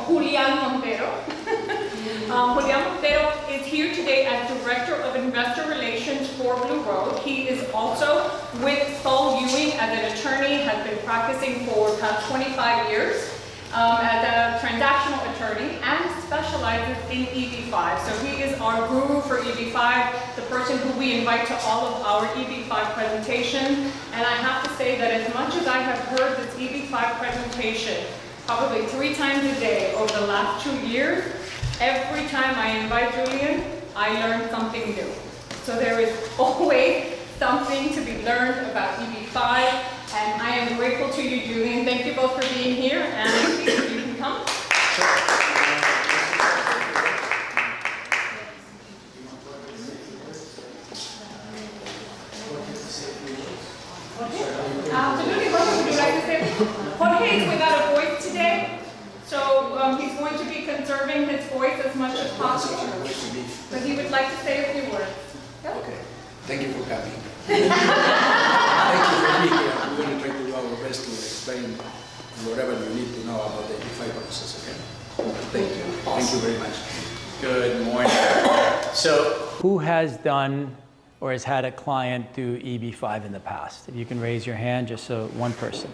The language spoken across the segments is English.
Julian Montero. Julian Montero is here today as Director of Investor Relations for Blue Road. He is also with Saul Ewing as an attorney, has been practicing for past 25 years as a transactional attorney and specializes in EB-5. So he is our guru for EB-5, the person who we invite to all of our EB-5 presentations. And I have to say that as much as I have heard this EB-5 presentation probably 3 times a day over the last 2 years, every time I invite Julian, I learn something new. So there is always something to be learned about EB-5, and I am grateful to you, Julian. Thank you both for being here, and please, you can come. Absolutely. What would you like to say? Jorge is without a voice today, so he's going to be conserving his voice as much as possible. But he would like to say a few words. Yep. Okay. Thank you for coming. Thank you for being here. We're going to try to do our best to explain whatever you need to know about the EB-5 process, okay? Thank you. Thank you very much. Good morning. So, who has done or has had a client do EB-5 in the past? If you can raise your hand, just so one person.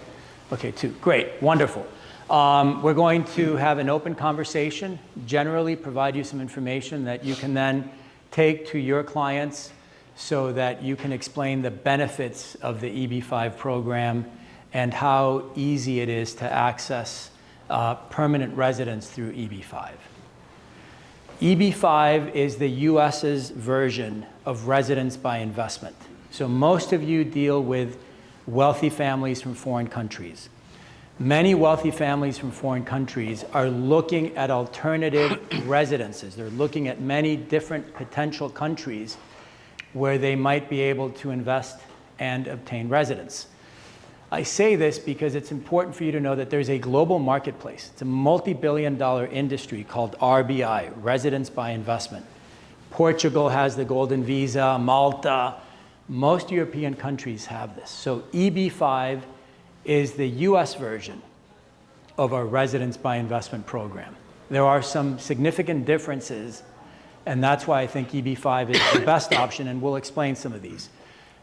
Okay, 2. Great, wonderful. We're going to have an open conversation, generally provide you some information that you can then take to your clients so that you can explain the benefits of the EB-5 program and how easy it is to access permanent residence through EB-5. EB-5 is the US's version of residence by investment. So most of you deal with wealthy families from foreign countries. Many wealthy families from foreign countries are looking at alternative residences. They're looking at many different potential countries where they might be able to invest and obtain residence. I say this because it's important for you to know that there's a global marketplace. It's a multi-billion-dollar industry called RBI, Residence by Investment. Portugal has the Golden Visa, Malta. Most European countries have this. So EB-5 is the US version of our Residence by Investment program. There are some significant differences, and that's why I think EB-5 is the best option, and we'll explain some of these.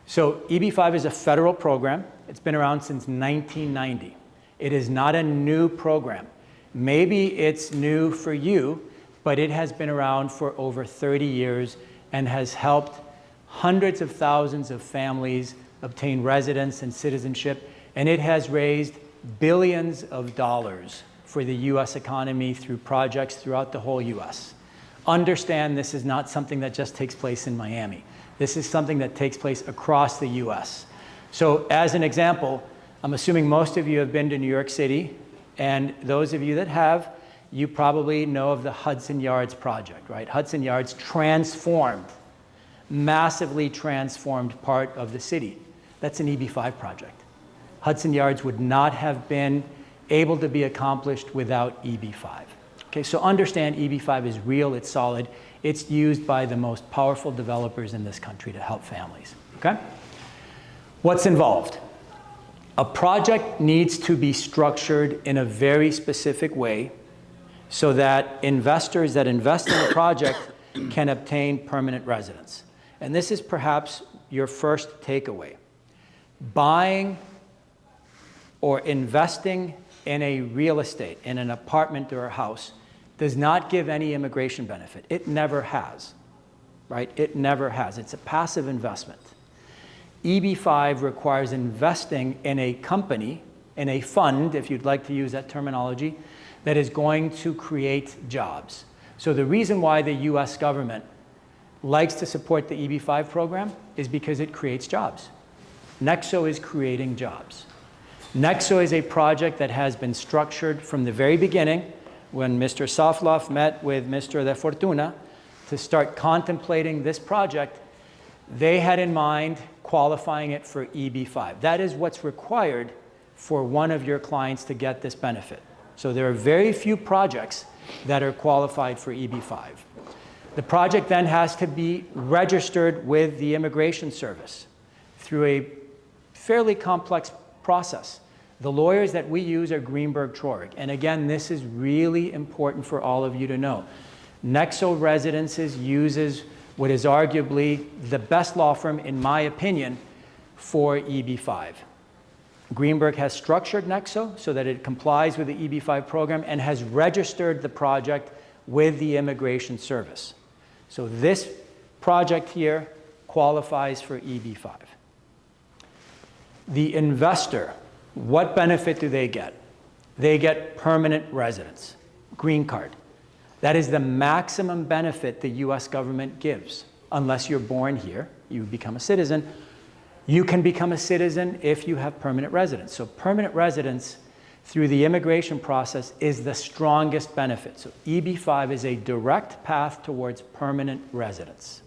So EB-5 is a federal program. It's been around since 1990. It is not a new program. Maybe it's new for you, but it has been around for over 30 years and has helped hundreds of thousands of families obtain residence and citizenship, and it has raised billions of dollars for the US economy through projects throughout the whole US. Understand this is not something that just takes place in Miami. This is something that takes place across the US. So as an example, I'm assuming most of you have been to New York City, and those of you that have, you probably know of the Hudson Yards project, right? Hudson Yards transformed, massively transformed part of the city. That's an EB-5 project. Hudson Yards would not have been able to be accomplished without EB-5. Okay, so understand EB-5 is real, it's solid, it's used by the most powerful developers in this country to help families, okay? What's involved? A project needs to be structured in a very specific way so that investors that invest in the project can obtain permanent residence. And this is perhaps your first takeaway. Buying or investing in a real estate, in an apartment or a house, does not give any immigration benefit. It never has, right? It never has. It's a passive investment. EB-5 requires investing in a company, in a fund, if you'd like to use that terminology, that is going to create jobs. So the reason why the US government likes to support the EB-5 program is because it creates jobs. Nexo is creating jobs. Nexo is a project that has been structured from the very beginning when Mr. Sofloff met with Mr. De Fortuna to start contemplating this project. They had in mind qualifying it for EB-5. That is what's required for one of your clients to get this benefit. So there are very few projects that are qualified for EB-5. The project then has to be registered with the Immigration Service through a fairly complex process. The lawyers that we use are Greenberg Traurig. And again, this is really important for all of you to know. Nexo Residences uses what is arguably the best law firm, in my opinion, for EB-5. Greenberg has structured Nexo so that it complies with the EB-5 program and has registered the project with the Immigration Service. So this project here qualifies for EB-5. The investor, what benefit do they get? They get permanent residence, green card. That is the maximum benefit the US government gives. Unless you're born here, you become a citizen. You can become a citizen if you have permanent residence. So permanent residence through the immigration process is the strongest benefit. So EB-5 is a direct path towards permanent residence.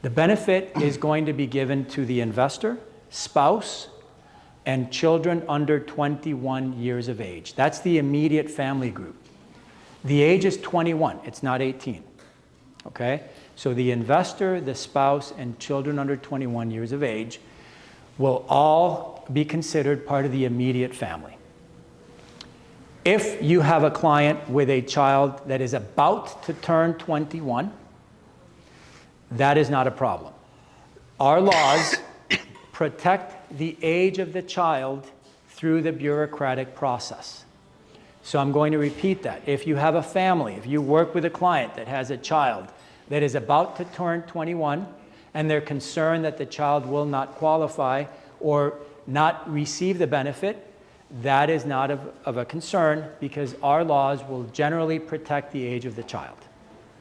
The benefit is going to be given to the investor, spouse, and children under 21 years of age. That's the immediate family group. The age is 21, it's not 18, okay? So the investor, the spouse, and children under 21 years of age will all be considered part of the immediate family. If you have a client with a child that is about to turn 21, that is not a problem. Our laws protect the age of the child through the bureaucratic process. So I'm going to repeat that. If you have a family, if you work with a client that has a child that is about to turn 21 and they're concerned that the child will not qualify or not receive the benefit, that is not of a concern because our laws will generally protect the age of the child.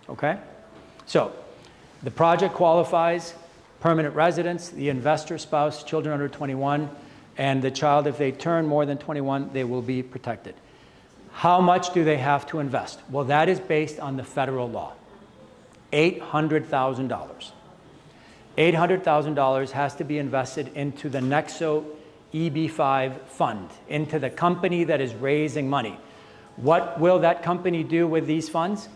Okay? So the project qualifies, permanent residence, the investor, spouse, children under 21, and the child, if they turn more than 21, they will be protected. How much do they have to invest? Well, that is based on the federal law. $800,000. $800,000 has to be invested into the Nexo EB-5 fund, into the company that is raising money. What will that company do with these funds?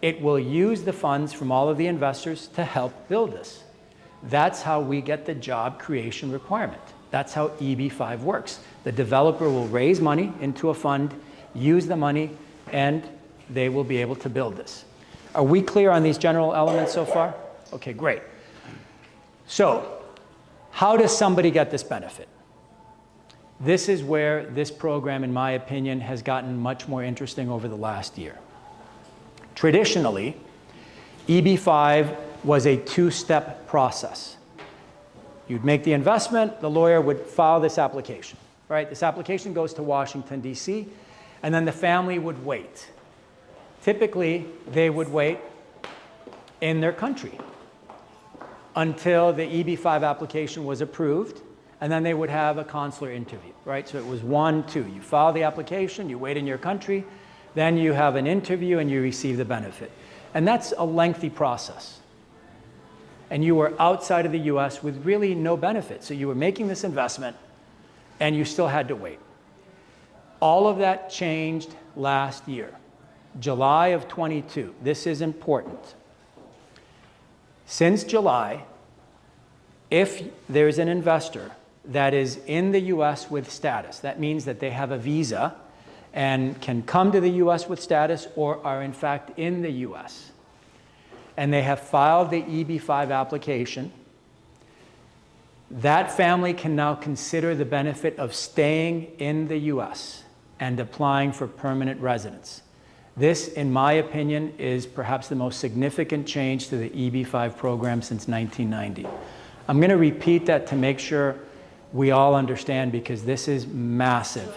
It will use the funds from all of the investors to help build this. That's how we get the job creation requirement. That's how EB-5 works. The developer will raise money into a fund, use the money, and they will be able to build this. Are we clear on these general elements so far? Okay, great. So, how does somebody get this benefit? This is where this program, in my opinion, has gotten much more interesting over the last year. Traditionally, EB-5 was a two-step process. You'd make the investment, the lawyer would file this application, right? This application goes to Washington, D.C., and then the family would wait. Typically, they would wait in their country until the EB-5 application was approved, and then they would have a consular interview, right? So it was 1, 2. You file the application, you wait in your country, then you have an interview and you receive the benefit. And that's a lengthy process. And you were outside of the US with really no benefit. So you were making this investment and you still had to wait. All of that changed last year, July of 22. This is important. Since July, if there's an investor that is in the US with status, that means that they have a visa and can come to the US with status or are in fact in the US, and they have filed the EB-5 application, that family can now consider the benefit of staying in the US and applying for permanent residence. This, in my opinion, is perhaps the most significant change to the EB-5 program since 1990. I'm going to repeat that to make sure we all understand because this is massive.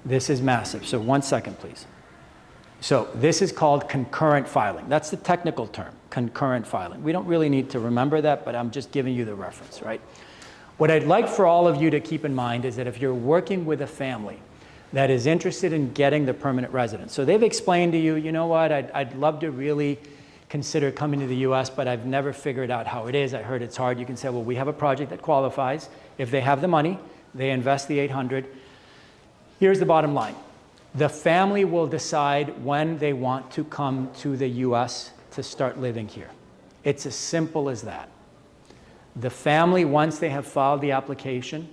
This is massive. So 1 second, please. So this is called concurrent filing. That's the technical term, concurrent filing. We don't really need to remember that, but I'm just giving you the reference, right? What I'd like for all of you to keep in mind is that if you're working with a family that is interested in getting the permanent residence, so they've explained to you, you know what, I'd love to really consider coming to the US, but I've never figured out how it is. I heard it's hard. You can say, well, we have a project that qualifies. If they have the money, they invest the 800. Here's the bottom line. The family will decide when they want to come to the US to start living here. It's as simple as that. The family, once they have filed the application,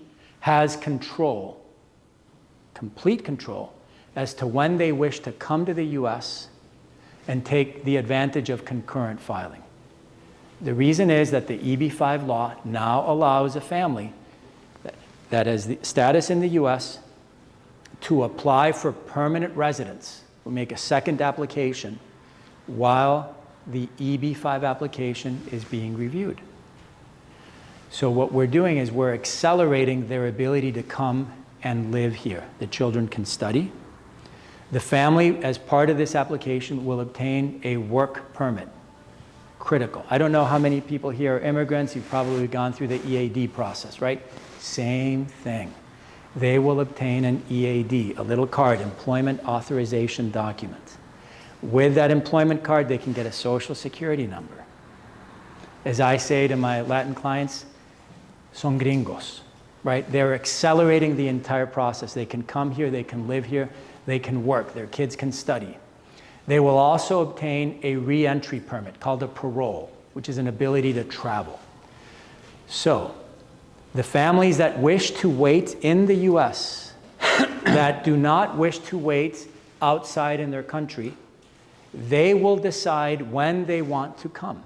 has control, complete control, as to when they wish to come to the US and take the advantage of concurrent filing. The reason is that the EB-5 law now allows a family that has the status in the US to apply for permanent residence, or make a second application while the EB-5 application is being reviewed. So what we're doing is we're accelerating their ability to come and live here. The children can study. The family, as part of this application, will obtain a work permit. Critical. I don't know how many people here are immigrants. You've probably gone through the EAD process, right? Same thing. They will obtain an EAD, a little card, employment authorization document. With that employment card, they can get a social security number. As I say to my Latin clients, son gringos, right? They're accelerating the entire process. They can come here, they can live here, they can work, their kids can study. They will also obtain a re-entry permit called a parole, which is an ability to travel. So, the families that wish to wait in the US, that do not wish to wait outside in their country, they will decide when they want to come.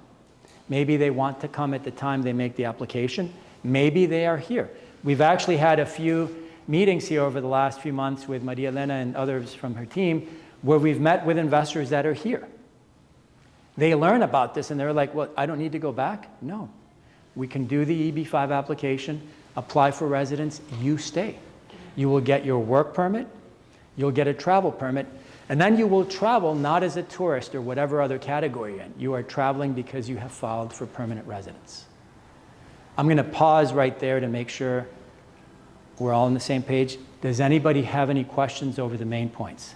Maybe they want to come at the time they make the application. Maybe they are here. We've actually had a few meetings here over the last few months with Maria Elena and others from her team where we've met with investors that are here. They learn about this and they're like, well, I don't need to go back? No. We can do the EB-5 application, apply for residence, you stay. You will get your work permit, you'll get a travel permit, and then you will travel not as a tourist or whatever other category you're in. You are traveling because you have filed for permanent residence. I'm going to pause right there to make sure we're all on the same page. Does anybody have any questions over the main points?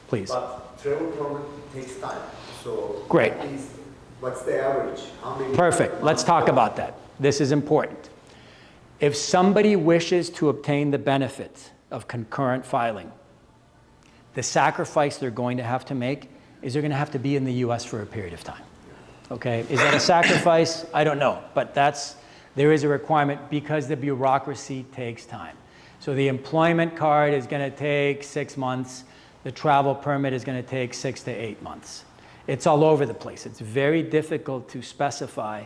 Please. But travel permit takes time. So great. At least, what's the average? How many? Perfect. Let's talk about that. This is important. If somebody wishes to obtain the benefit of concurrent filing, the sacrifice they're going to have to make is they're going to have to be in the US for a period of time. Okay? Is that a sacrifice? I don't know. But there is a requirement because the bureaucracy takes time. So the employment card is going to take 6 months. The travel permit is going to take 6 to 8 months. It's all over the place. It's very difficult to specify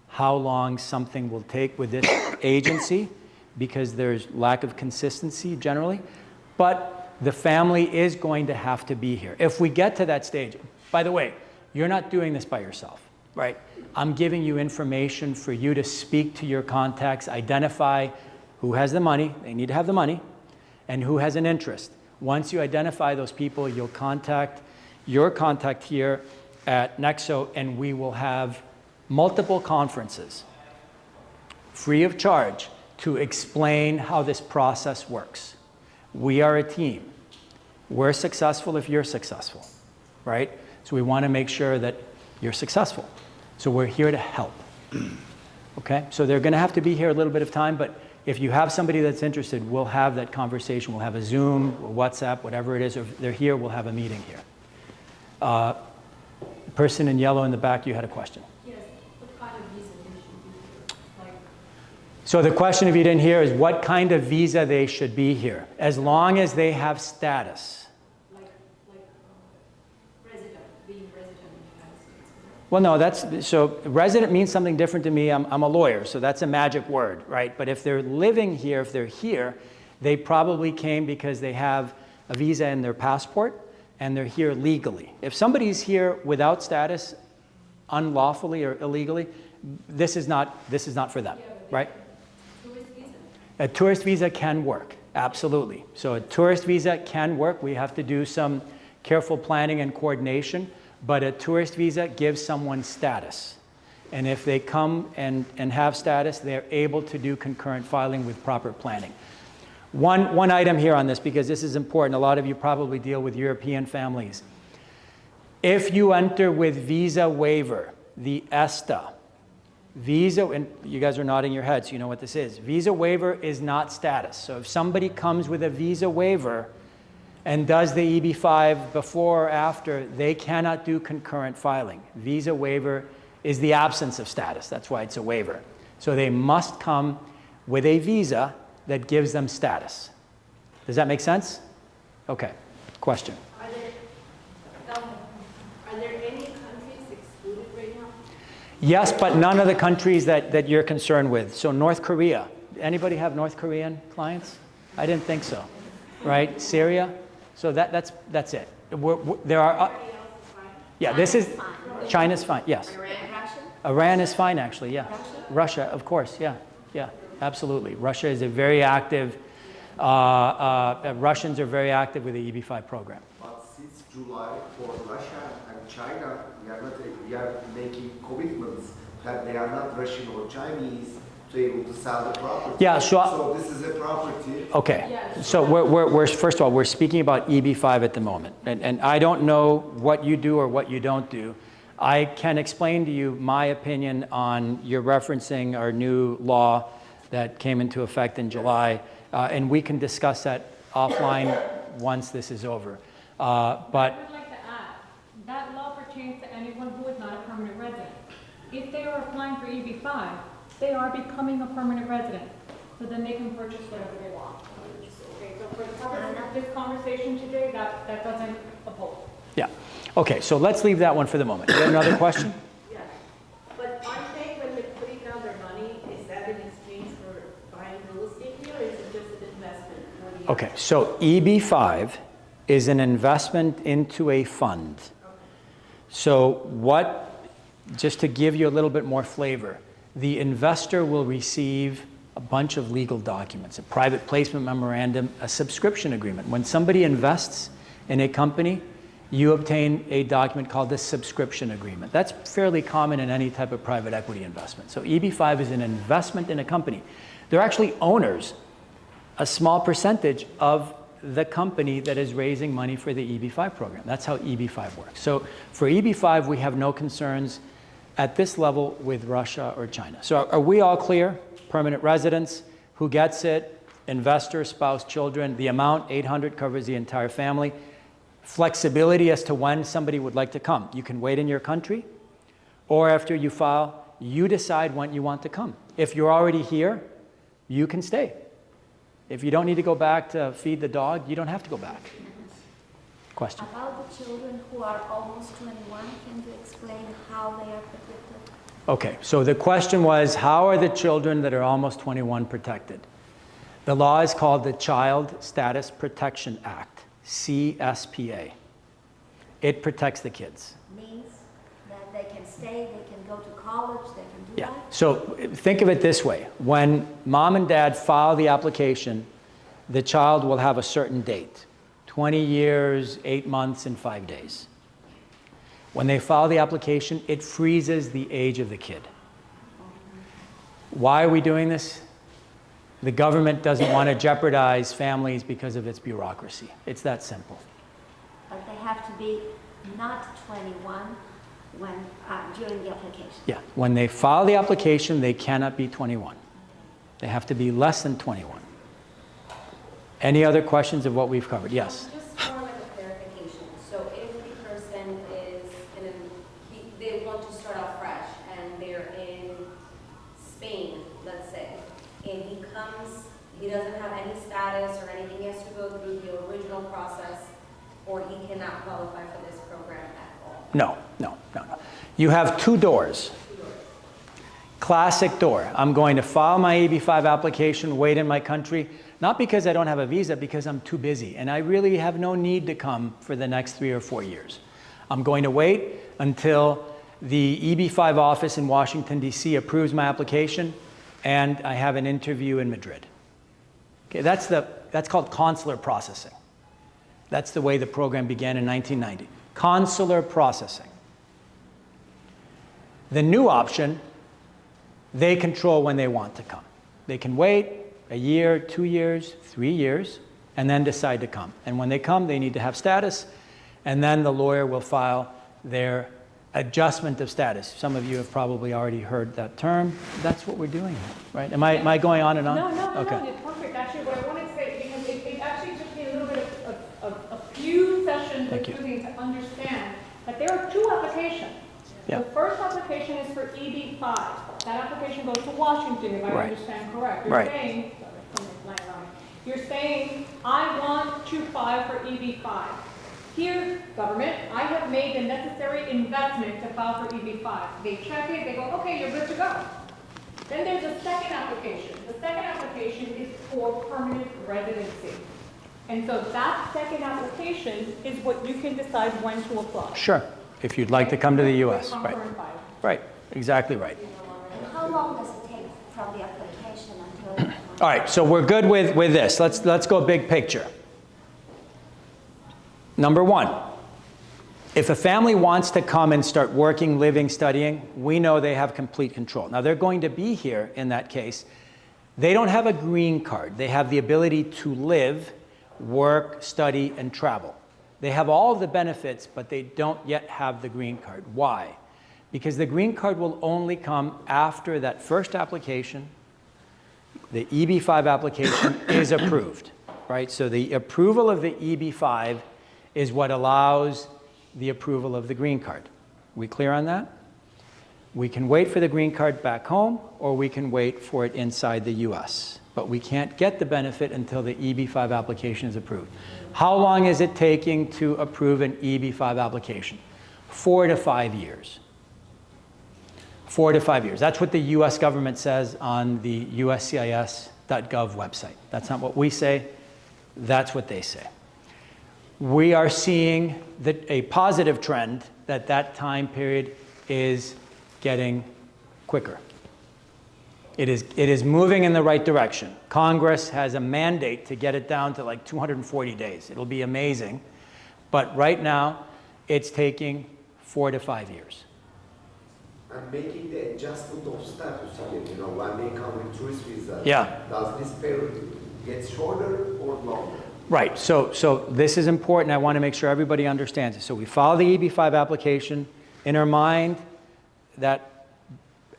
how long something will take with this agency because there's lack of consistency generally. But the family is going to have to be here. If we get to that stage, by the way, you're not doing this by yourself, right? I'm giving you information for you to speak to your contacts, identify who has the money, they need to have the money, and who has an interest. Once you identify those people, you'll contact your contact here at Nexo, and we will have multiple conferences, free of charge, to explain how this process works. We are a team. We're successful if you're successful, right? So we want to make sure that you're successful. So we're here to help, okay? So they're going to have to be here a little bit of time, but if you have somebody that's interested, we'll have that conversation. We'll have a Zoom, or WhatsApp, whatever it is. Or if they're here, we'll have a meeting here. Person in yellow in the back, you had a question. Yes, what kind of visa they should be here? Like, So the question, if you didn't hear, is what kind of visa they should be here, as long as they have status. resident, being resident in the United States. Well, no, so resident means something different to me. I'm a lawyer, so that's a magic word, right? But if they're living here, if they're here, they probably came because they have a visa in their passport and they're here legally. If somebody's here without status, unlawfully or illegally, this is not for them, right? Tourist visa? A tourist visa can work, absolutely. So a tourist visa can work. We have to do some careful planning and coordination, but a tourist visa gives someone status. And if they come and have status, they're able to do concurrent filing with proper planning. One item here on this, because this is important. A lot of you probably deal with European families. If you enter with visa waiver, the ESTA, visa, and you guys are nodding your heads, so you know what this is. Visa waiver is not status. So if somebody comes with a visa waiver and does the EB-5 before or after, they cannot do concurrent filing. Visa waiver is the absence of status. That's why it's a waiver. So they must come with a visa that gives them status. Does that make sense? Okay, question. Are there any countries excluded right now? Yes, but none of the countries that you're concerned with. So North Korea, anybody have North Korean clients? I didn't think so, right? Syria, so that's it. There are, yeah, this is, China's fine, yes. Iran is fine, actually, yeah. Russia, of course, yeah, absolutely. Russia is a very active, Russians are very active with the EB-5 program. But since July, for Russia and China, we are making commitments that they are not Russian or Chinese to able to sell the property. Yeah, so this is a property. Okay, so we're first of all, we're speaking about EB-5 at the moment. And I don't know what you do or what you don't do. I can explain to you my opinion on, you're referencing our new law that came into effect in July, and we can discuss that offline once this is over. But I would like to add, that law pertains to anyone who is not a permanent resident. If they are applying for EB-5, they are becoming a permanent resident, so then they can purchase whatever they want. Okay, so for the purpose of this conversation today, that doesn't oppose. yeah, okay, so let's leave that one for the moment. You have another question? Yeah, but aren't they, when they're putting down their money, is that in exchange for buying real estate here, or is it just an investment? for the- Okay, so EB-5 is an investment into a fund. So just to give you a little bit more flavor, the investor will receive a bunch of legal documents, a private placement memorandum, a subscription agreement. When somebody invests in a company, you obtain a document called the subscription agreement. That's fairly common in any type of private equity investment. So EB-5 is an investment in a company. They're actually owners, a small percentage of the company that is raising money for the EB-5 program. That's how EB-5 works. So for EB-5, we have no concerns at this level with Russia or China. So are we all clear? Permanent residents, who gets it, investor, spouse, children, the amount, 800, covers the entire family. Flexibility as to when somebody would like to come. You can wait in your country, or after you file, you decide when you want to come. If you're already here, you can stay. If you don't need to go back to feed the dog, you don't have to go back. Question? About the children who are almost 21, can you explain how they are protected? Okay, so the question was, how are the children that are almost 21 protected? The law is called the Child Status Protection Act, CSPA. It protects the kids. Means that they can stay, they can go to college, they can do Yeah, that? so think of it this way. When mom and dad file the application, the child will have a certain date, 20 years, 8 months, and 5 days. When they file the application, it freezes the age of the kid. Why are we doing this? The government doesn't want to jeopardize families because of its bureaucracy. It's that simple. But they have to be not 21 when, during the application. Yeah, when they file the application, they cannot be 21. They have to be less than 21. Any other questions of what we've covered? Yes. Just more like a clarification. So if the person is they want to start off fresh and they're in Spain, let's say, and he doesn't have any status or anything, he has to go through the original process, or he cannot qualify for this program at all? No. You have two doors. Classic door. I'm going to file my EB-5 application, wait in my country, not because I don't have a visa, because I'm too busy, and I really have no need to come for the next 3 or 4 years. I'm going to wait until the EB-5 office in Washington, D.C. approves my application, and I have an interview in Madrid. Okay, that's called consular processing. That's the way the program began in 1990. Consular processing. The new option, they control when they want to come. They can wait a year, 2 years, 3 years, and then decide to come. And when they come, they need to have status, and then the lawyer will file their adjustment of status. Some of you have probably already heard that term. That's what we're doing, right? Am I going on and on? No, Okay. it's perfect. Actually, what I wanted to say, because it actually took me a little bit of a few sessions Thank you. including to understand that there are two applications. Yeah. The first application is for EB-5. That application goes to Washington, if I Right. understand correct. You're Right. saying, sorry, I'm flying You're saying, I want to file for EB-5. Here, government, I have made the necessary investment to file for EB-5. They check it, they go, okay, you're good to go. Then there's a second application. The second application is for permanent residency. And so that second application is what you can decide when to apply. Sure, if you'd like to come to the US. Right, Concurrent filing. right, exactly right. And how long does it take from the application until? All right, so we're good with this. Let's go big picture. Number one, if a family wants to come and start working, living, studying, we know they have complete control. Now, they're going to be here in that case. They don't have a green card. They have the ability to live, work, study, and travel. They have all of the benefits, but they don't yet have the green card. Why? Because the green card will only come after that first application, the EB-5 application is approved, right? So the approval of the EB-5 is what allows the approval of the green card. We clear on that? We can wait for the green card back home, or we can wait for it inside the US. But we can't get the benefit until the EB-5 application is approved. How long is it taking to approve an EB-5 application? 4 to 5 years. 4 to 5 years. That's what the US government says on the uscis.gov website. That's not what we say. That's what they say. We are seeing a positive trend that time period is getting quicker. It is moving in the right direction. Congress has a mandate to get it down to like 240 days. It'll be amazing. But right now, it's taking 4 to 5 years. And making the adjustment of status again, you know, when they come with tourist visa, Yeah. does this period get shorter or longer? Right, so this is important. I want to make sure everybody understands it. So we file the EB-5 application. In our mind, that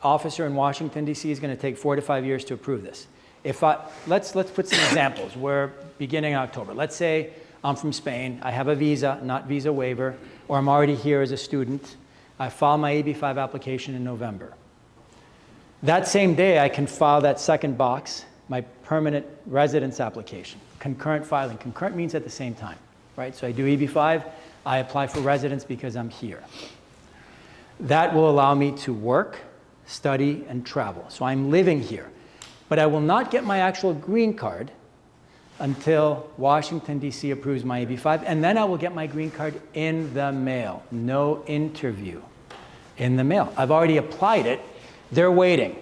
officer in Washington, D.C. is going to take 4 to 5 years to approve this. Let's put some examples. We're beginning October. Let's say I'm from Spain. I have a visa, not visa waiver, or I'm already here as a student. I file my EB-5 application in November. That same day, I can file that second box, my permanent residence application. Concurrent filing. Concurrent means at the same time, right? So I do EB-5, I apply for residence because I'm here. That will allow me to work, study, and travel. So I'm living here. But I will not get my actual green card until Washington, D.C. approves my EB-5, and then I will get my green card in the mail. No interview. In the mail. I've already applied it. They're waiting.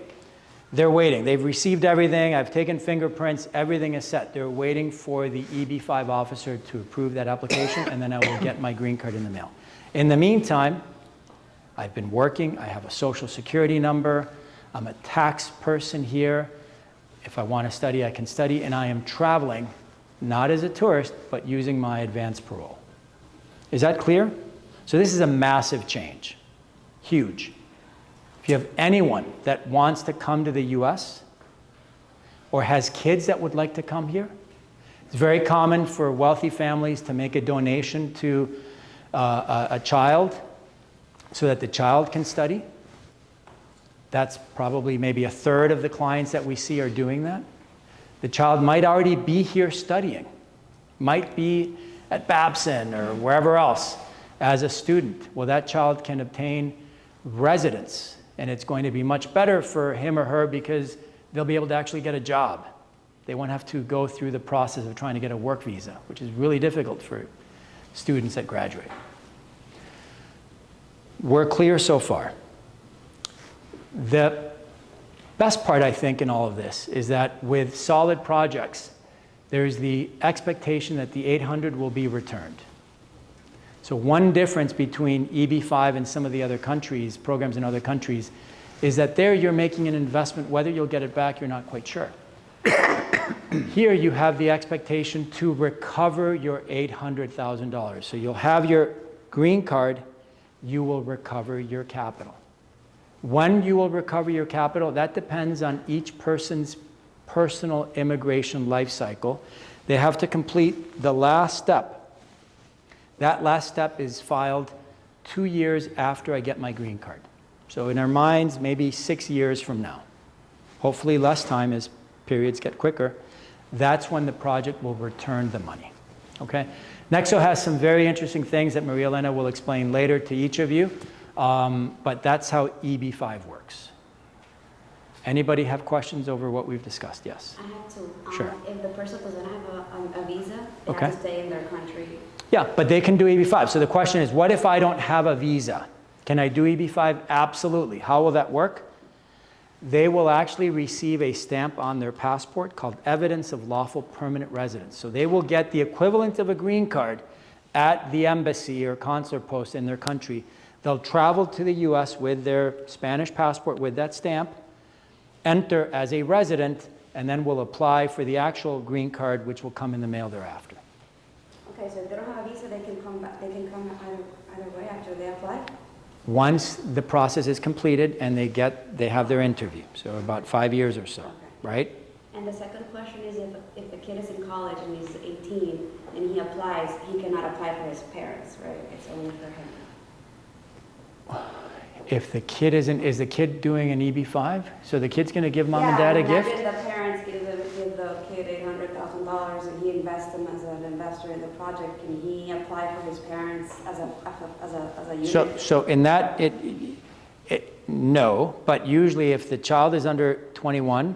They're waiting. They've received everything. I've taken fingerprints. Everything is set. They're waiting for the EB-5 officer to approve that application, and then I will get my green card in the mail. In the meantime, I've been working. I have a social security number. I'm a tax person here. If I want to study, I can study, and I am traveling, not as a tourist, but using my advance parole. Is that clear? So this is a massive change. Huge. If you have anyone that wants to come to the US or has kids that would like to come here, it's very common for wealthy families to make a donation to a child so that the child can study. That's probably maybe a third of the clients that we see are doing that. The child might already be here studying, might be at Babson or wherever else as a student. Well, that child can obtain residence, and it's going to be much better for him or her because they'll be able to actually get a job. They won't have to go through the process of trying to get a work visa, which is really difficult for students that graduate. We're clear so far. The best part, I think, in all of this is that with solid projects, there's the expectation that the 800 will be returned. So one difference between EB-5 and some of the other countries, programs in other countries, is that there you're making an investment. Whether you'll get it back, you're not quite sure. Here you have the expectation to recover your $800,000. So you'll have your green card, you will recover your capital. When you will recover your capital, that depends on each person's personal immigration life cycle. They have to complete the last step. That last step is filed 2 years after I get my green card. So in our minds, maybe 6 years from now. Hopefully less time as periods get quicker. that's when the project will return the money. Okay? Nexo has some very interesting things that Maria Elena will explain later to each of you, but that's how EB-5 works. Anybody have questions over what we've discussed? Yes. I have to. Sure. If the person doesn't have a visa, they Okay. have to stay in their country. Yeah, but they can do EB-5. So the question is, what if I don't have a visa? Can I do EB-5? Absolutely. How will that work? They will actually receive a stamp on their passport called evidence of lawful permanent residence. So they will get the equivalent of a green card at the embassy or consular post in their country. They'll travel to the US with their Spanish passport with that stamp, enter as a resident, and then will apply for the actual green card, which will come in the mail thereafter. Okay, so if they don't have a visa, they can come back. They can come either way after they apply. Once the process is completed and they have their interview, so about 5 years or so, Okay. right? And the second question is if the kid is in college and he's 18 and he applies, he cannot apply for his parents, right? It's only for him. If the kid isn't, is the kid doing an EB-5? So the kid's gonna give mom and dad a gift? Imagine the parents give the kid $800,000 and he invests them as an investor in the project. Can he apply for his parents as a unit? So in that, no, but usually if the child is under 21,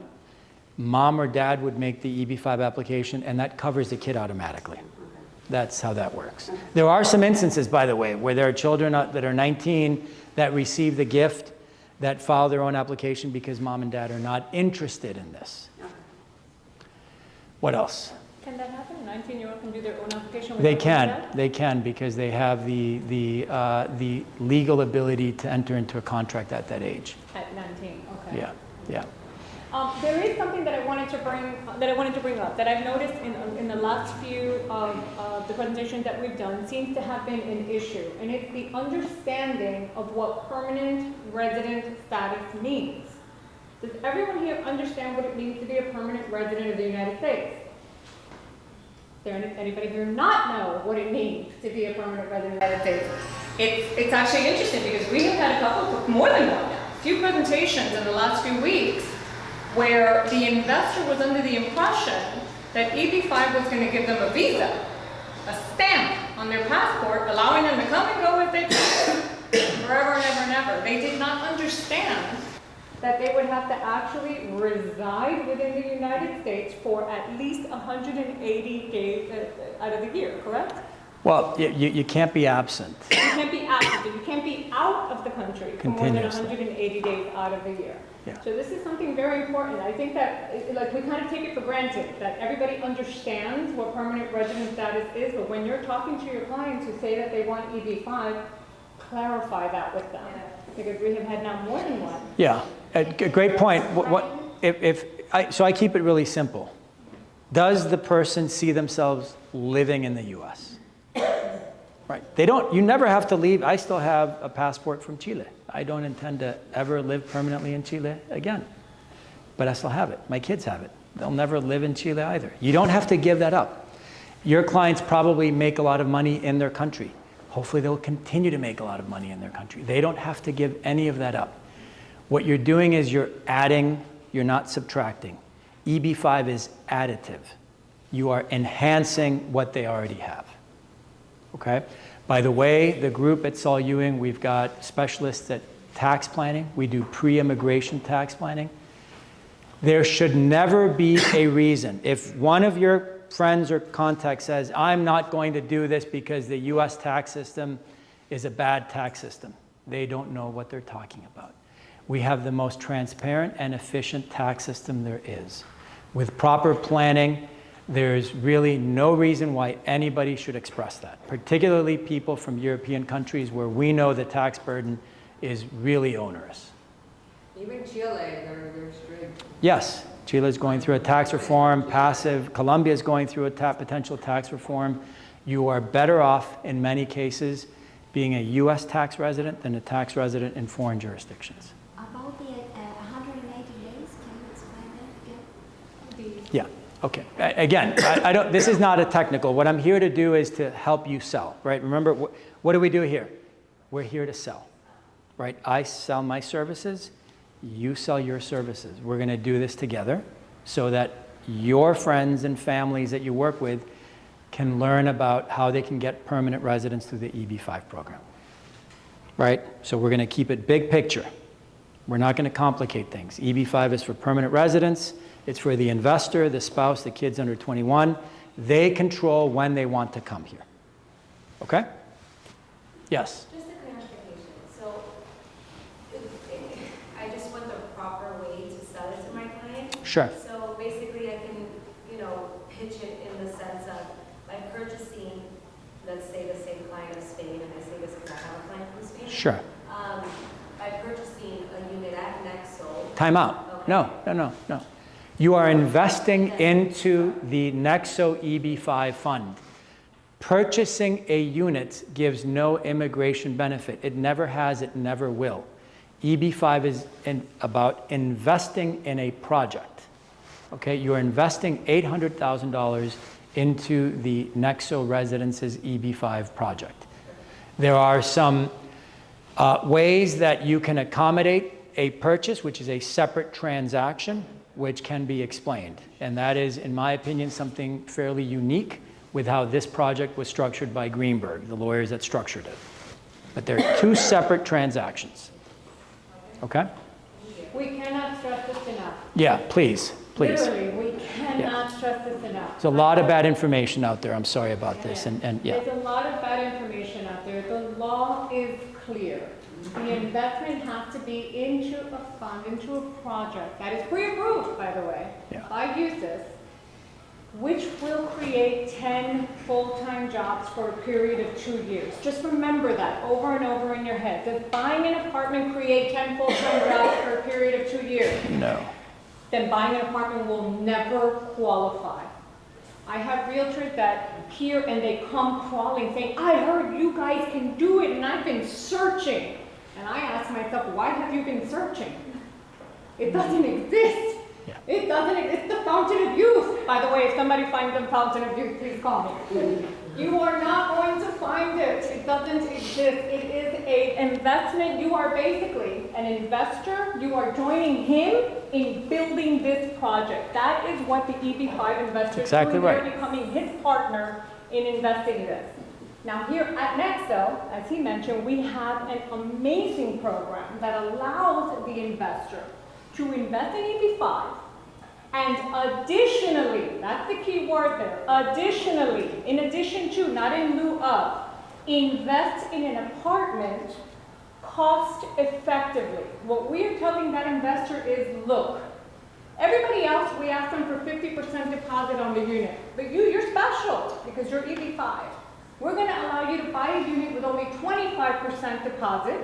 mom or dad would make the EB-5 application and that covers the kid automatically. That's how that works. Okay. There are some instances, by the way, where there are children that are 19 that receive the gift that file their own application because mom and dad are not interested in this. Okay. What else? Can that happen? A 19-year-old can do their own application? They without can, that? they can, because they have the legal ability to enter into a contract at that age. At 19, okay. Yeah, yeah. There is something that I wanted to bring up that I've noticed in the last few of the presentations that we've done seems to have been an issue, and it's the understanding of what permanent resident status means. Does everyone here understand what it means to be a permanent resident of the United States? Does anybody here not know what it means to be a permanent resident of the United States? It's actually interesting because we have had a couple, more than one now, a few presentations in the last few weeks where the investor was under the impression that EB-5 was going to give them a visa, a stamp on their passport, allowing them to come and go as they please, forever and ever and ever. They did not understand that they would have to actually reside within the United States for at least 180 days out of the year, correct? Well, you can't be absent. You can't be absent, you can't be out of the country for more than Continuously. 180 days out of the year. Yeah. So this is something very important. I think that, like, we kind of take it for granted that everybody understands what permanent resident status is, but when you're talking to your clients who say that they want EB-5, clarify that with them. Because we have had now more than one. Yeah, great point. So I keep it really simple. Does the person see themselves living in the US? Right. You never have to leave. I still have a passport from Chile. I don't intend to ever live permanently in Chile again. But I still have it. My kids have it. They'll never live in Chile either. You don't have to give that up. Your clients probably make a lot of money in their country. Hopefully they'll continue to make a lot of money in their country. They don't have to give any of that up. What you're doing is you're adding, you're not subtracting. EB-5 is additive. You are enhancing what they already have. Okay? By the way, the group at Saul Ewing, we've got specialists at tax planning. We do pre-immigration tax planning. There should never be a reason. If one of your friends or contacts says, I'm not going to do this because the US tax system is a bad tax system, they don't know what they're talking about. We have the most transparent and efficient tax system there is. With proper planning, there's really no reason why anybody should express that, particularly people from European countries where we know the tax burden is really onerous. Even Chile, they're strict. Yes, Chile is going through a tax reform, passive. Colombia is going through a potential tax reform. You are better off, in many cases, being a US tax resident than a tax resident in foreign jurisdictions. About the 180 days, can you explain that again? Yeah. Okay. Again, I don't. This is not a technical. What I'm here to do is to help you sell, right? Remember, what do we do here? We're here to sell, right? I sell my services. You sell your services. We're going to do this together so that your friends and families that you work with can learn about how they can get permanent residence through the EB-5 program. Right? So we're going to keep it big picture. We're not going to complicate things. EB-5 is for permanent residence. It's for the investor, the spouse, the kids under 21. They control when they want to come here. Okay? Yes? Just a clarification. So I just want the proper way to sell it to my client. Sure. So basically I can, pitch it in the sense of by purchasing, let's say the same client of Spain, and I say this because I have a client from Spain. Sure. By purchasing a unit at Nexo. Time out. Okay. No. You are investing into the Nexo EB-5 fund. Purchasing a unit gives no immigration benefit. It never has, it never will. EB-5 is about investing in a project. Okay, you're investing $800,000 into the Nexo Residences EB-5 project. There are some ways that you can accommodate a purchase, which is a separate transaction, which can be explained. And that is, in my opinion, something fairly unique with how this project was structured by Greenberg, the lawyers that structured it. But they're two separate transactions. Okay? We cannot stress this enough. Yeah, please. Literally, we cannot stress this enough. There's a lot of bad information out there. I'm sorry about this. And yeah. There's a lot of bad information out there. The law is clear. The investment has to be into a fund, into a project that is pre-approved, by the way, by USIS, which will create 10 full-time jobs for a period of 2 years. Just remember that over and over in your head. Does buying an apartment create 10 full-time jobs for a period of 2 years? No. Then buying an apartment will never qualify. I have realtors that hear and they come crawling saying, I heard you guys can do it and I've been searching. And I ask myself, why have you been searching? It doesn't exist. Yeah. It doesn't exist. It's the fountain of youth. By the way, if somebody finds the fountain of youth, please call me. You are not going to find it. It doesn't exist. It is an investment. You are basically an investor. You are joining him in building this project. That is what the EB-5 investor is exactly doing. right. They're becoming his partner in investing this. Now here at Nexo, as he mentioned, we have an amazing program that allows the investor to invest in EB-5 and additionally, that's the key word there, additionally, in addition to, not in lieu of, invest in an apartment cost effectively. What we are telling that investor is, look, everybody else, we ask them for 50% deposit on the unit, but you're special because you're EB-5. We're going to allow you to buy a unit with only 25% deposit,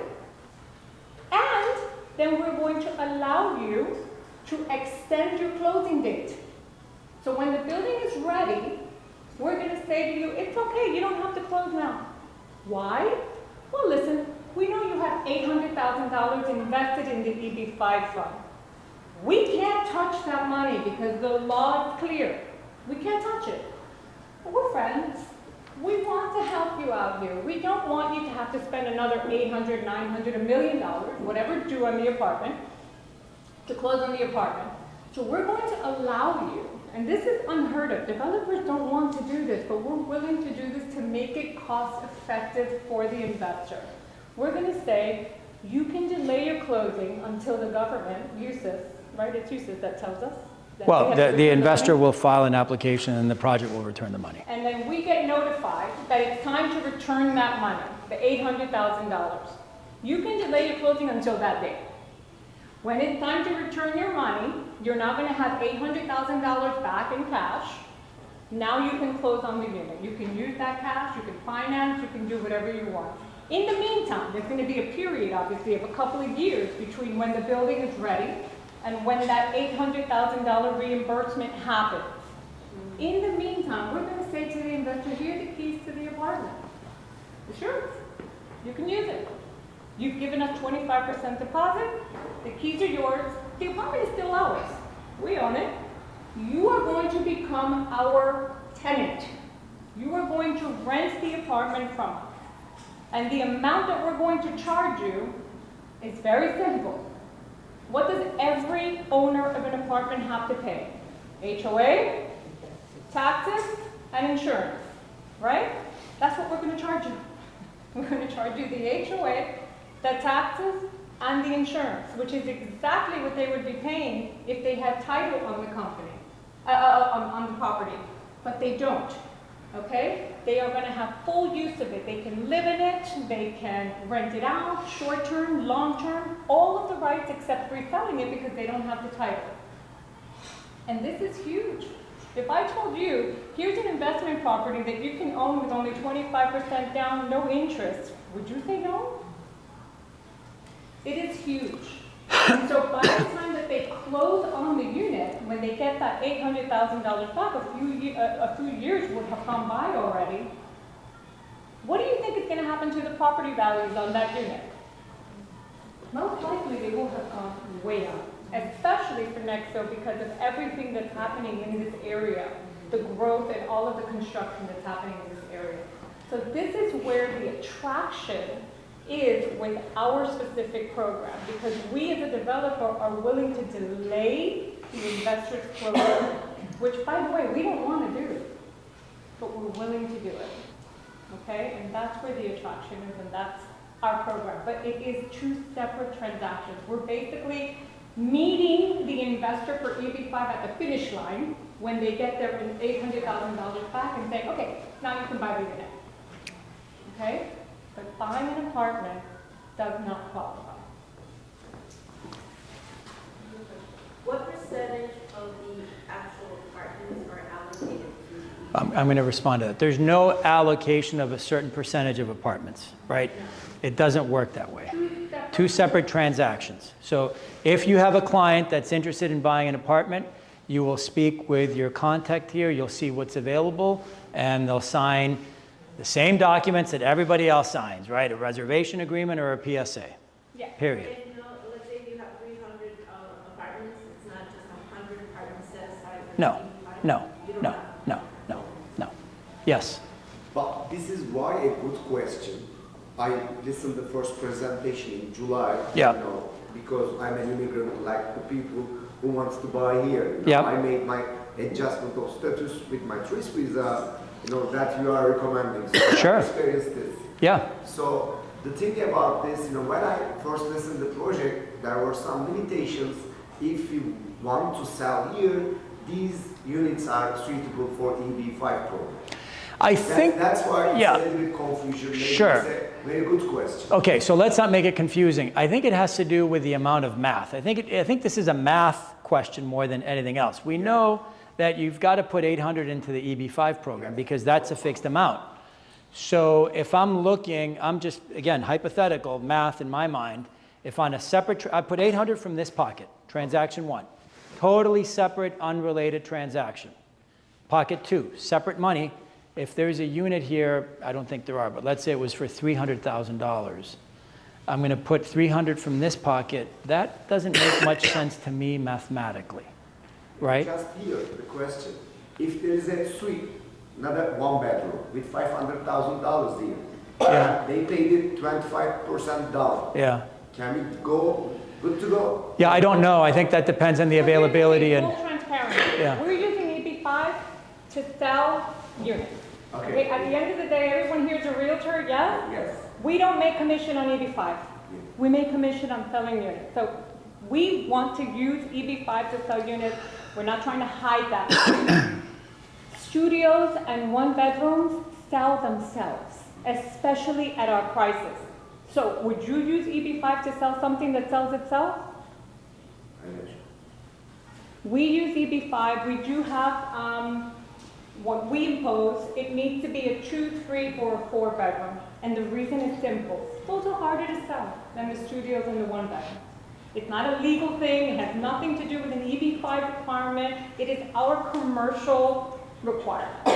and then we're going to allow you to extend your closing date. So when the building is ready, we're going to say to you, it's okay, you don't have to close now. Why? Well, listen, we know you have $800,000 invested in the EB-5 fund. We can't touch that money because the law is clear. We can't touch it. But we're friends. We want to help you out here. We don't want you to have to spend another $800, $900, $1 million, whatever due on the apartment, to close on the apartment. So we're going to allow you, and this is unheard of. Developers don't want to do this, but we're willing to do this to make it cost effective for the investor. We're going to say, you can delay your closing until the government, USIS, right? It's USIS that tells us. Well, the investor will file an application and the project will return the money. And then we get notified that it's time to return that money, the $800,000. You can delay your closing until that date. When it's time to return your money, you're now going to have $800,000 back in cash. Now you can close on the unit. You can use that cash, you can finance, you can do whatever you want. In the meantime, there's going to be a period, obviously, of a couple of years between when the building is ready and when that $800,000 reimbursement happens. In the meantime, we're going to say to the investor, here are the keys to the apartment. Sure, you can use it. You've given us 25% deposit. The keys are yours. The apartment is still ours. We own it. You are going to become our tenant. You are going to rent the apartment from us. And the amount that we're going to charge you is very simple. What does every owner of an apartment have to pay? HOA, taxes, and insurance, right? That's what we're going to charge you. We're going to charge you the HOA, the taxes, and the insurance, which is exactly what they would be paying if they had title on the company, on the property, but they don't. Okay? They are going to have full use of it. They can live in it, they can rent it out, short-term, long-term, all of the rights except reselling it because they don't have the title. And this is huge. If I told you, here's an investment property that you can own with only 25% down, no interest, would you say no? It is huge. And so by the time that they close on the unit, when they get that $800,000 back, a few years would have gone by already. What do you think is going to happen to the property values on that unit? Most likely they will have gone way up, especially for Nexo because of everything that's happening in this area, the growth and all of the construction that's happening in this area. So this is where the attraction is with our specific program, because we as a developer are willing to delay the investor's closure, which, by the way, we don't want to do, but we're willing to do it, okay? And that's where the attraction is, and that's our program. But it is two separate transactions. We're basically meeting the investor for EB-5 at the finish line when they get their $800,000 back and saying, okay, now you can buy the unit, okay? But buying an apartment does not qualify. What percentage of the actual apartments are allocated to? I'm going to respond to that. There's no allocation of a certain percentage of apartments, right? It doesn't work that way. Two separate transactions. So if you have a client that's interested in buying an apartment, you will speak with your contact here, you'll see what's available, and they'll sign the same documents that everybody else signs, right? A reservation agreement or a PSA. Yeah. Period. And let's say you have 300 apartments, it's not just 100 apartments set aside for No, EB-5? no, You don't no, have- no. Yes. But this is why a good question. I listened to the first presentation in July, Yeah. you know, because I'm an immigrant like the people who wants to buy here. You know, Yeah. I made my adjustment of status with my tourist visa, you know, that you are recommending. So Sure. I experienced this. Yeah. So the thing about this, you know, when I first listened to the project, there were some limitations. If you want to sell here, these units are suitable for EB-5 program. I think, That's why it's yeah. a little bit confusion. Maybe Sure. It's a very good question. okay, so let's not make it confusing. I think it has to do with the amount of math. I think this is a math question more than anything else. We know that you've got to put 800 into the EB-5 program because that's a fixed amount. So if I'm looking, I'm just, again, hypothetical math in my mind. If on a separate, I put 800 from this pocket, transaction 1. Totally separate, unrelated transaction. Pocket 2, separate money. If there's a unit here, I don't think there are, but let's say it was for $300,000. I'm going to put 300 from this pocket. That doesn't make much sense to me mathematically, right? Just here, the question. If there is a suite, another one bedroom with $500,000 here, Yeah. they paid it 25% down. Yeah. Can we go, good to go? Yeah, I don't know. I think that depends on the availability and, Full transparency. Yeah. We're using EB-5 to sell units. Okay. At the end of the day, everyone here is a realtor, yes? Yes. We don't make commission on EB-5. We make commission on selling units. So we want to use EB-5 to sell units. We're not trying to hide that. Studios and one bedrooms sell themselves, especially at our prices. So would you use EB-5 to sell something that sells itself? I got you. We use EB-5. We do have what we impose. It needs to be a 2, 3, or a 4 bedroom. And the reason is simple. Those are harder to sell than the studios and the 1 bedroom. It's not a legal thing. It has nothing to do with an EB-5 requirement. It is our commercial requirement.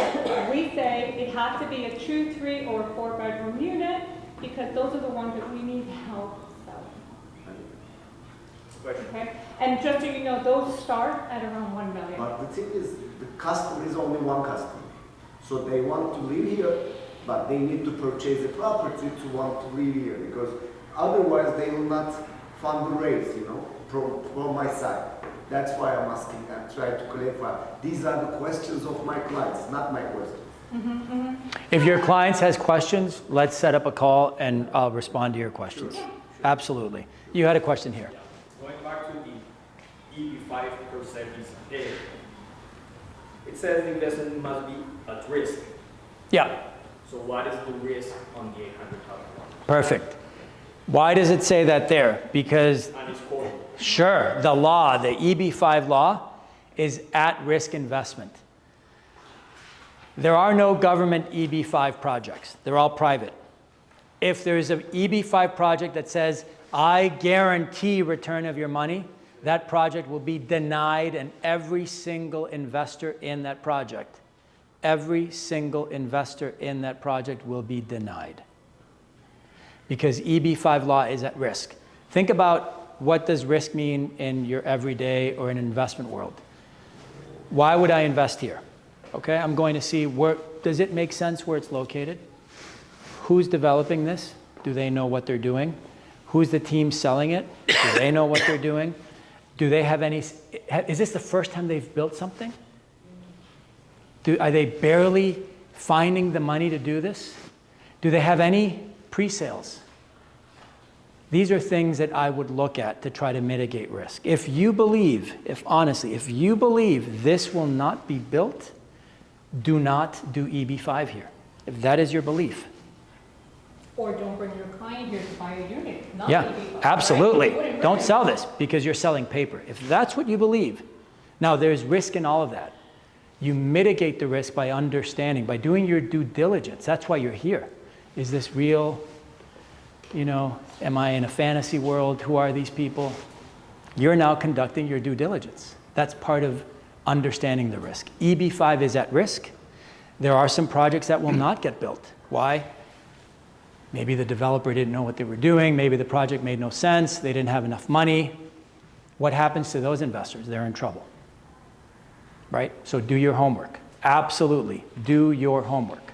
We say it has to be a 2, 3, or 4 bedroom unit because those are the ones that we need help selling. Okay? And just so you know, those start at around 1 million. But the thing is, the customer is only one customer. So they want to live here, but they need to purchase a property to want to live here because otherwise they will not fundraise, you know, from my side. That's why I'm asking. I'm trying to clarify. These are the questions of my clients, not my questions. If your clients has questions, let's set up a call and I'll respond to your questions. Absolutely. You had a question here. Going back to the EB-5 percentage A, it says the investment must be at risk. Yeah, So what is the risk on the $800,000? perfect. Why does it say that there? Because, And it's core. sure, the law, the EB-5 law, is at-risk investment. There are no government EB-5 projects. They're all private. If there's an EB-5 project that says, I guarantee return of your money, that project will be denied, and every single investor in that project, every single investor in that project will be denied. Because EB-5 law is at risk. Think about what does risk mean in your everyday or in an investment world. Why would I invest here? Okay, I'm going to see where, does it make sense where it's located? Who's developing this? Do they know what they're doing? Who's the team selling it? Do they know what they're doing? Do they have any, is this the first time they've built something? Are they barely finding the money to do this? Do they have any pre-sales? These are things that I would look at to try to mitigate risk. If you believe, honestly, if you believe this will not be built, do not do EB-5 here, if that is your belief. Or don't bring your client here to buy a unit, not Yeah, EB-5, absolutely. right? You wouldn't Don't bring sell it. this because you're selling paper. If that's what you believe, now there's risk in all of that. You mitigate the risk by understanding, by doing your due diligence. That's why you're here. Is this real? You know, am I in a fantasy world? Who are these people? You're now conducting your due diligence. That's part of understanding the risk. EB-5 is at risk. There are some projects that will not get built. Why? Maybe the developer didn't know what they were doing. Maybe the project made no sense. They didn't have enough money. What happens to those investors? They're in trouble, right? So do your homework. Absolutely, do your homework.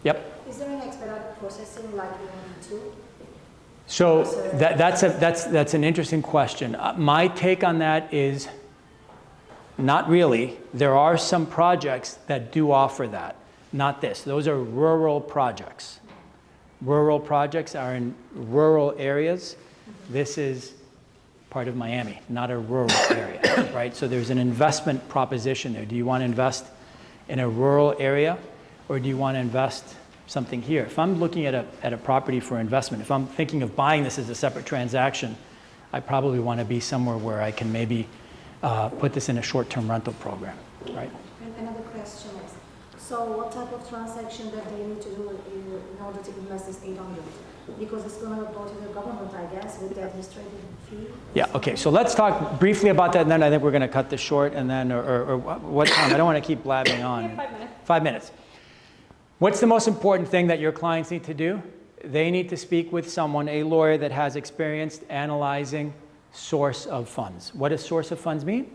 Yep. Is there an expedited processing like in EB-2? So that's an interesting question. My take on that is not really. There are some projects that do offer that. Not this. Those are rural projects. Rural projects are in rural areas. This is part of Miami, not a rural area, right? So there's an investment proposition there. Do you want to invest in a rural area, or do you want to invest something here? If I'm looking at a property for investment, if I'm thinking of buying this as a separate transaction, I probably want to be somewhere where I can maybe put this in a short-term rental program, right? And another question is, so what type of transaction that they need to do in order to invest this 800? Because it's going to go to the government, I guess, with the administrative fee. Yeah, okay, so let's talk briefly about that, and then I think we're going to cut this short, and then, or what time? I don't want to keep blabbing on. Yeah, 5 minutes. 5 minutes. What's the most important thing that your clients need to do? They need to speak with someone, a lawyer that has experience analyzing source of funds. What does source of funds mean?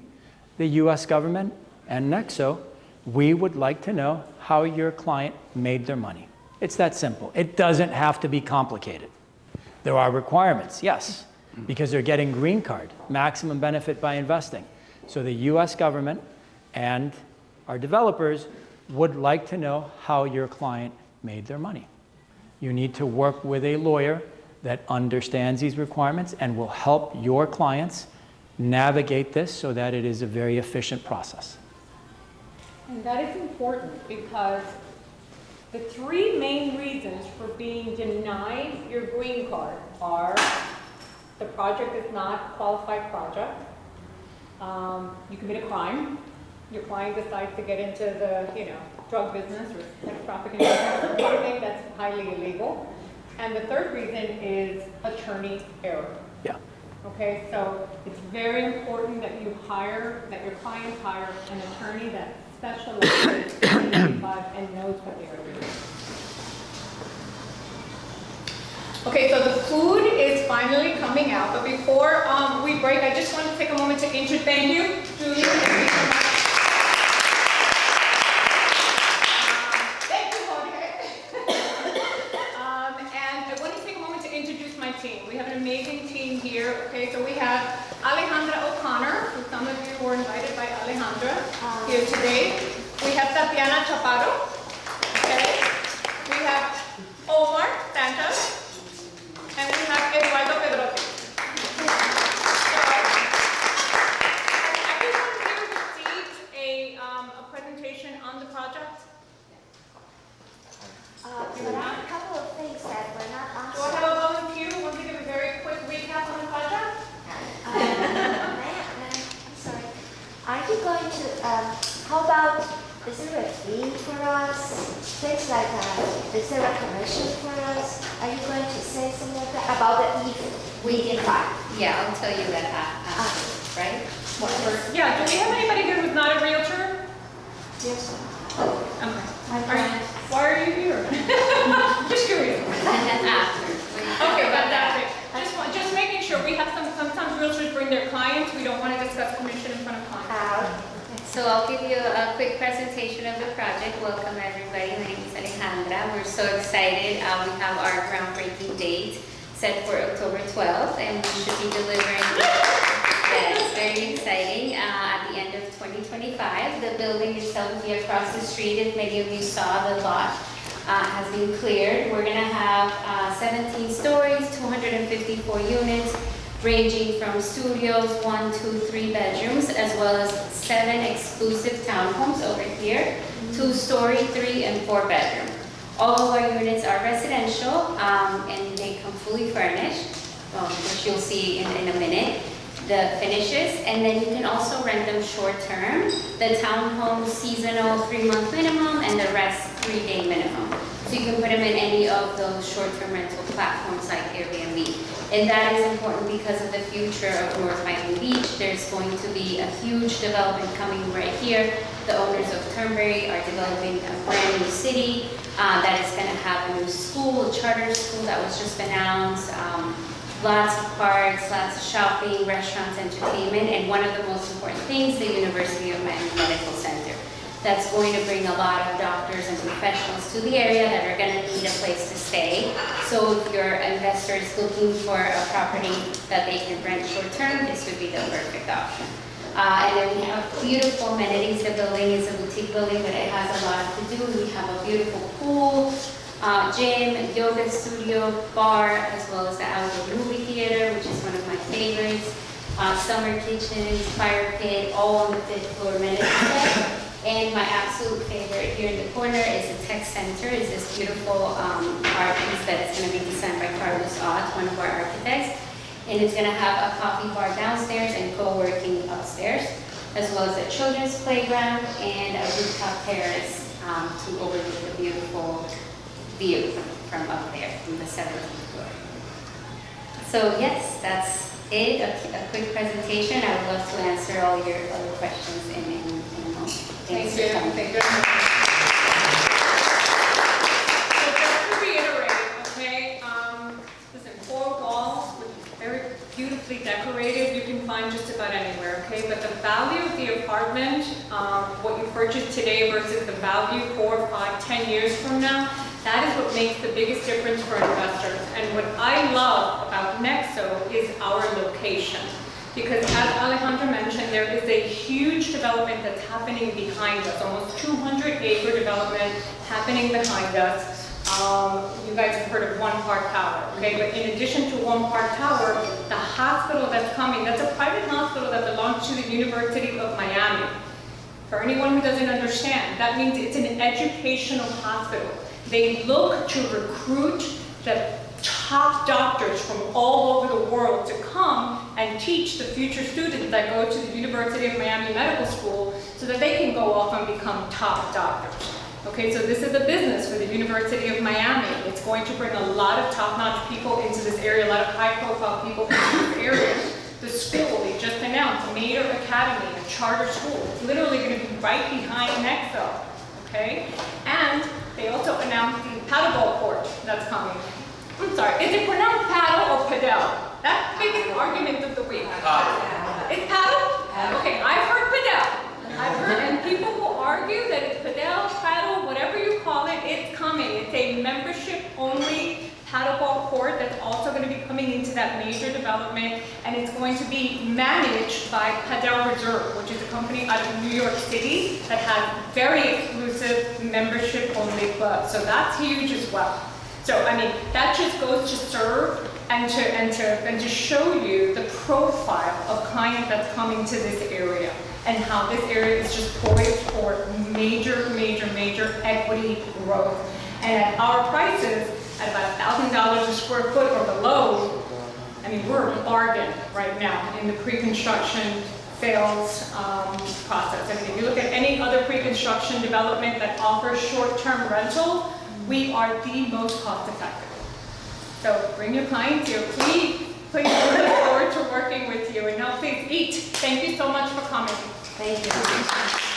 The US government and Nexo, we would like to know how your client made their money. It's that simple. It doesn't have to be complicated. There are requirements, yes, because they're getting green card, maximum benefit by investing. So the US government and our developers would like to know how your client made their money. You need to work with a lawyer that understands these requirements and will help your clients navigate this so that it is a very efficient process. And that is important because the 3 main reasons for being denied your green card are the project is not a qualified project, you commit a crime, your client decides to get into the, drug business or sex trafficking or something that's highly illegal. And the 3rd reason is attorney error. Yeah. Okay, so it's very important that your clients hire an attorney that specializes in EB-5 and knows what they are doing. Okay, so the food is finally coming out, but before we break, I just want to take a moment to introduce, thank you, Julie. Thank you so much. Thank you, Jorge. And I want to take a moment to introduce amazing team here. Okay, so we have Alejandra O'Connor, who some of you were invited by Alejandra here today. We have Tatiana Chaparro. Okay. We have Omar Santos. And we have Eduardo Pedrote. So, has everyone here received a presentation on the project? There are a couple of things that were not Do I answered. have a volunteer who wants to give a very quick recap on the project? I'm sorry. Are you going to, how about, is there a fee for us? Things like, is there a commission for us? Are you going to say something like that about the EB-5? Yeah, I'll tell you that right? Yeah, do we have anybody here who's not a realtor? Yes. Okay. My Are you, friend. why are you here? Just curious. Okay, fantastic. Just making sure, we have sometimes realtors bring their clients, we don't want to discuss commission in front of clients. So I'll give you a quick presentation of the project. Welcome everybody. My name is Alejandra. We're so excited. We have our groundbreaking date set for October 12th, and we should be delivering. Yes, very exciting. At the end of 2025, the building itself will be across the street. If many of you saw, the lot has been cleared. We're going to have 17 stories, 254 units, ranging from studios, 1, 2, 3 bedrooms, as well as 7 exclusive townhomes over here, 2-story, 3 and 4 bedroom. All of our units are residential, and they come fully furnished, which you'll see in a minute, the finishes, and then you can also rent them short term. The townhomes seasonal 3-month minimum, and the rest 3-day minimum. So you can put them in any of those short-term rental platforms like Airbnb. And that is important because of the future of North Miami Beach. There's going to be a huge development coming right here. The owners of Turnberry are developing a brand new city that is going to have a new school, a charter school that was just announced. Lots of parks, lots of shopping, restaurants, entertainment, and one of the most important things, the University of Miami Medical Center. That's going to bring a lot of doctors and professionals to the area that are going to need a place to stay. So if your investor is looking for a property that they can rent short term, this would be the perfect option. And then we have beautiful amenities. The building is a boutique building, but it has a lot to do. We have a beautiful pool, gym, yoga studio, bar, as well as the outdoor movie theater, which is one of my favorites. Summer kitchens, fire pit, all on the 5th floor amenities deck. And my absolute favorite here in the corner is the tech center. It's this beautiful art piece that is going to be designed by Carlos Ott, one of our architects. And it's going to have a coffee bar downstairs and co-working upstairs, as well as a children's playground and a rooftop terrace to overlook the beautiful view from up there, from the 17th floor. So yes, that's it, a quick presentation. I would love to answer all your other questions in a moment. Thanks for coming. Thank you. So just to reiterate, okay, listen, 4 walls, very beautifully decorated, you can find just about anywhere, okay? But the value of the apartment, what you purchased today versus the value 4, 5, 10 years from now, that is what makes the biggest difference for investors. And what I love about Nexo is our location. Because as Alejandra mentioned, there is a huge development that's happening behind us, almost 200-acre development happening behind us. You guys have heard of One Park Tower, okay? But in addition to One Park Tower, the hospital that's coming, that's a private hospital that belongs to the University of Miami. For anyone who doesn't understand, that means it's an educational hospital. They look to recruit the top doctors from all over the world to come and teach the future students that go to the University of Miami Medical School so that they can go off and become top doctors. Okay, so this is a business for the University of Miami. It's going to bring a lot of top-notch people into this area, a lot of high-profile people into this area. The school, they just announced, Mater Academy, a charter school. It's literally going to be right behind Nexo, okay? And they also announced the paddleball court that's coming. I'm sorry, is it pronounced paddle or padel? That's the biggest argument of the week. It's paddle? Okay, I've heard padel. I've heard, and people who argue that it's padel, paddle, whatever you call it, it's coming. It's a membership-only paddleball court that's also going to be coming into that major development, and it's going to be managed by Padel Reserve, which is a company out of New York City that has very exclusive membership-only clubs. So that's huge as well. So I mean, that just goes to serve and to show you the profile of client that's coming to this area and how this area is just poised for major equity growth. And at our prices, at about $1,000 a square foot or below, I mean, we're a bargain right now in the pre-construction sales process. I mean, if you look at any other pre-construction development that offers short-term rental, we are the most cost-effective. So bring your clients here, please. We look forward to working with you. And now please eat. Thank you so much for coming. Thank you.